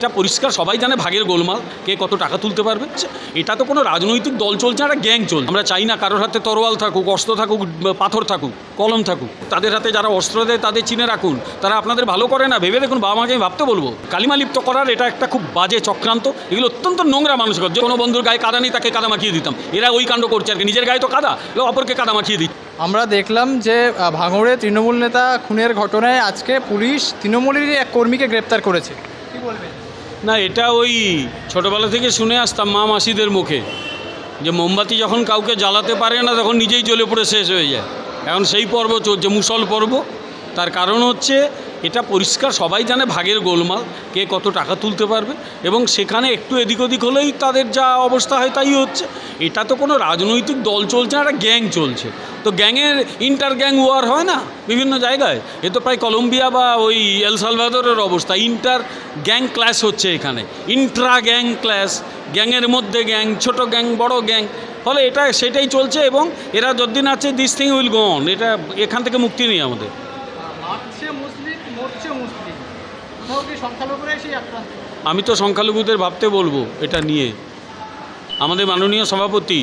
এটা পরিষ্কার সবাই জানে ভাগের গোলমাল, কে কত টাকা তুলতে পারবে। এটা তো কোনো রাজনৈতিক দল চলছে, একটা গ্যাং চলছে। আমরা চাই না কারোর হাতে তরোয়াল থাকুক, অস্ত্র থাকুক, পাথর থাকুক, কলম থাকুক। তাদের হাতে যারা অস্ত্র দেয় তাদের চিনে রাখুন, তারা আপনাদের ভালো করে না। ভেবে দেখুন, বাবা মাকে আমি ভাবতে বলবো। কালিমা লিপ্ত করার এটা একটা খুব বাজে চক্রান্ত। এগুলো অত্যন্ত নোংরা মানসিকতা। যে কোনো বন্ধুর গায়ে কাদা নেই, তাকে কাদা মাখিয়ে দিতাম। এরা ওই কাণ্ড করছে আর কি, নিজের গায়ে তো কাদা, অপরকে কাদা মাখিয়ে দিচ্ছে। আমরা দেখলাম যে ভাঙড়ে তৃণমূল নেতা খুনের ঘটনায় আজকে পুলিশ তৃণমূলেরই এক কর্মীকে গ্রেপ্তার করেছে, কি বলবেন? না, এটা ওই ছোটোবেলা থেকে শুনে আসতাম মা মাসিদের মুখে, যে মোমবাতি যখন কাউকে জ্বালাতে পারে না তখন নিজেই জ্বলে পড়ে শেষ হয়ে যায়। এখন সেই পর্ব চলছে, মুসল পর্ব। তার কারণ হচ্ছে এটা পরিষ্কার সবাই জানে ভাগের গোলমাল, কে কত টাকা তুলতে পারবে, এবং সেখানে একটু এদিক ওদিক হলেই তাদের যা অবস্থা হয় তাই হচ্ছে। এটা তো কোনো রাজনৈতিক দল চলছে না, একটা গ্যাং চলছে। তো গ্যাংয়ের ইন্টার গ্যাং ওয়ার হয় না বিভিন্ন জায়গায়, এ তো প্রায় কলম্বিয়া বা ওই এল সালভাদরের অবস্থা। ইন্টার গ্যাং ক্লাস হচ্ছে এখানে, ইন্ট্রা গ্যাং ক্লাস, গ্যাংয়ের মধ্যে গ্যাং, ছোট গ্যাং, বড় গ্যাং। ফলে এটা সেটাই চলছে, এবং এরা যতদিন আছে this thing will go on. এটা এখান থেকে মুক্তি নেই আমাদের। আমি তো সংখ্যালঘুদের ভাবতে বলবো এটা নিয়ে। আমাদের মাননীয় সভাপতি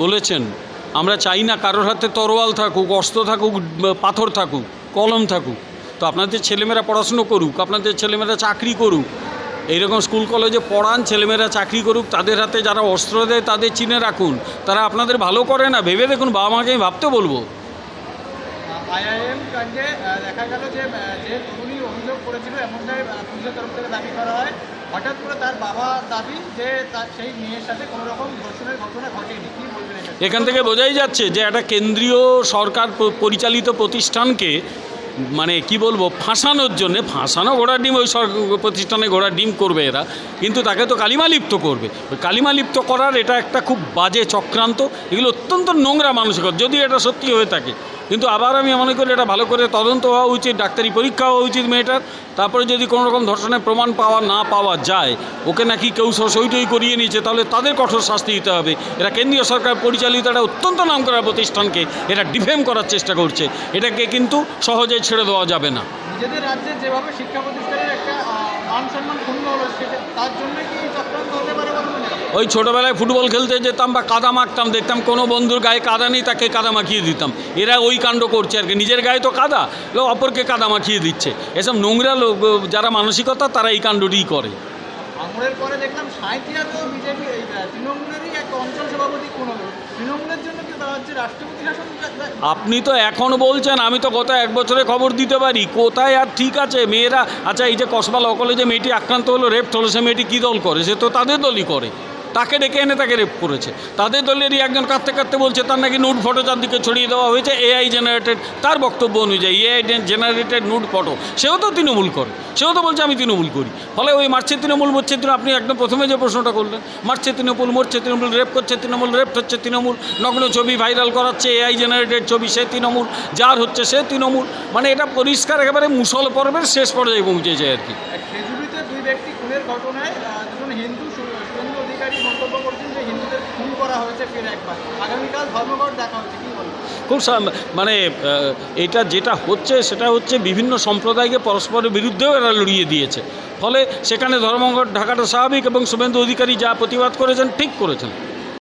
বলেছেন, আমরা চাই না কারোর হাতে তরোয়াল থাকুক, অস্ত্র থাকুক, পাথর থাকুক, কলম থাকুক। তো আপনাদের ছেলেমেয়েরা পড়াশুনো করুক, আপনাদের ছেলেমেয়েরা চাকরি করুক, এইরকম স্কুল কলেজে পড়ান, ছেলেমেয়েরা চাকরি করুক। তাদের হাতে যারা অস্ত্র দেয় তাদের চিনে রাখুন, তারা আপনাদের ভালো করে না। ভেবে দেখুন, বাবা মাকে আমি ভাবতে বলবো। আইআইএম কাণ্ডে দেখা গেল যে তরুণী অভিযোগ করেছিল, এমনটাই পুলিশের তরফ থেকে দাবি করা হয়। হঠাৎ করে তার বাবা দাবি যে তার সেই মেয়ের সাথে কোনো রকম ধর্ষণের ঘটনা ঘটেনি, কি বলবেন? এখান থেকে বোঝাই যাচ্ছে যে একটা কেন্দ্রীয় সরকার পরিচালিত প্রতিষ্ঠানকে মানে কি বলবো, ফাঁসানোর জন্যে, ফাঁসানো ঘোড়ার ডিম, ওই প্রতিষ্ঠানে ঘোড়ার ডিম করবে এরা, কিন্তু তাকে তো কালিমা লিপ্ত করবে। ওই কালিমা লিপ্ত করার এটা একটা খুব বাজে চক্রান্ত। এগুলো অত্যন্ত নোংরা মানসিকতা, যদি এটা সত্যি হয়ে থাকে। কিন্তু আবার আমি মনে করি এটা ভালো করে তদন্ত হওয়া উচিত, ডাক্তারি পরীক্ষা হওয়া উচিত মেয়েটার। তারপরে যদি কোনো রকম ধর্ষণের প্রমাণ পাওয়া যায়, ওকে নাকি কেউ সইটই করিয়ে নিয়েছে, তাহলে তাদের কঠোর শাস্তি দিতে হবে। এরা কেন্দ্রীয় সরকার পরিচালিত একটা অত্যন্ত নামকরা প্রতিষ্ঠানকে এরা ডিফেম করার চেষ্টা করছে। এটাকে কিন্তু সহজে ছেড়ে দেওয়া যাবে না। নিজেদের রাজ্যে যেভাবে শিক্ষা প্রতিষ্ঠানের একটা মান সম্মান ক্ষুণ্ণ হলো, তার জন্য কি চক্রান্ত হতে পারে? ওই ছোটোবেলায় ফুটবল খেলতে যেতাম বা কাদা মাখতাম, দেখতাম কোনো বন্ধুর গায়ে কাদা নেই, তাকে কাদা মাখিয়ে দিতাম। এরা ওই কাণ্ড করছে আর কি, নিজের গায়ে তো কাদা, অপরকে কাদা মাখিয়ে দিচ্ছে। এসব নোংরা লোক যারা মানসিকতা, তারা এই কাণ্ডটিই করে। ভাঙড়ের পরে দেখলাম সাঁইথিয়াতেও বিজেপি তৃণমূলেরই একটা অঞ্চল সভাপতি খুন হলো। তৃণমূলের জন্য কি হচ্ছে রাষ্ট্রপতি শাসন? আপনি তো এখন বলছেন, আমি তো গত 1 বছরে খবর দিতে পারি কোথায়। আর ঠিক আছে, মেয়েরা, আচ্ছা এই যে কসবা ল কলেজে মেয়েটি আক্রান্ত হলো, রেপ হলো, সে মেয়েটি কী দল করে? সে তো তাদের দলই করে। তাকে ডেকে এনে তাকে রেপ করেছে। তাদের দলেরই একজন কাঁদতে কাঁদতে বলছে তার নাকি নুড ফটো চারদিকে ছড়িয়ে দেওয়া হয়েছে, এআই জেনারেটেড। তার বক্তব্য অনুযায়ী এআই জেনারেটেড নুড ফটো। সেও তো তৃণমূল করে, সেও তো বলছে আমি তৃণমূল করি। ফলে ওই মারছে তৃণমূল, মরছে তৃণমূল। আপনি একদম প্রথমে যে প্রশ্নটা করলেন, মারছে তৃণমূল, মরছে তৃণমূল, রেপ করছে তৃণমূল, রেপ হচ্ছে তৃণমূল, নগ্ন ছবি ভাইরাল করাচ্ছে এআই জেনারেটেড ছবি, সে তৃণমূল, যার হচ্ছে সে তৃণমূল। মানে এটা পরিষ্কার একেবারে মুসল পর্বের শেষ পর্যায়ে পৌঁছেছে আর কি। খেজুরিতে 2 ব্যক্তি খুনের ঘটনায় দুজন হিন্দু শুভেন্দু অধিকারী মন্তব্য করছেন যে হিন্দুদের খুন করা হয়েছে ফের একবার। আগামীকাল ধর্মঘট দেখা হচ্ছে, কী বলবেন? খুব মানে এটা যেটা হচ্ছে সেটা হচ্ছে বিভিন্ন সম্প্রদায়কে পরস্পরের বিরুদ্ধেও এরা লড়িয়ে দিয়েছে। ফলে সেখানে ধর্মঘট ঢাকাটা স্বাভাবিক, এবং শুভেন্দু অধিকারী যা প্রতিবাদ করেছেন ঠিক করেছেন।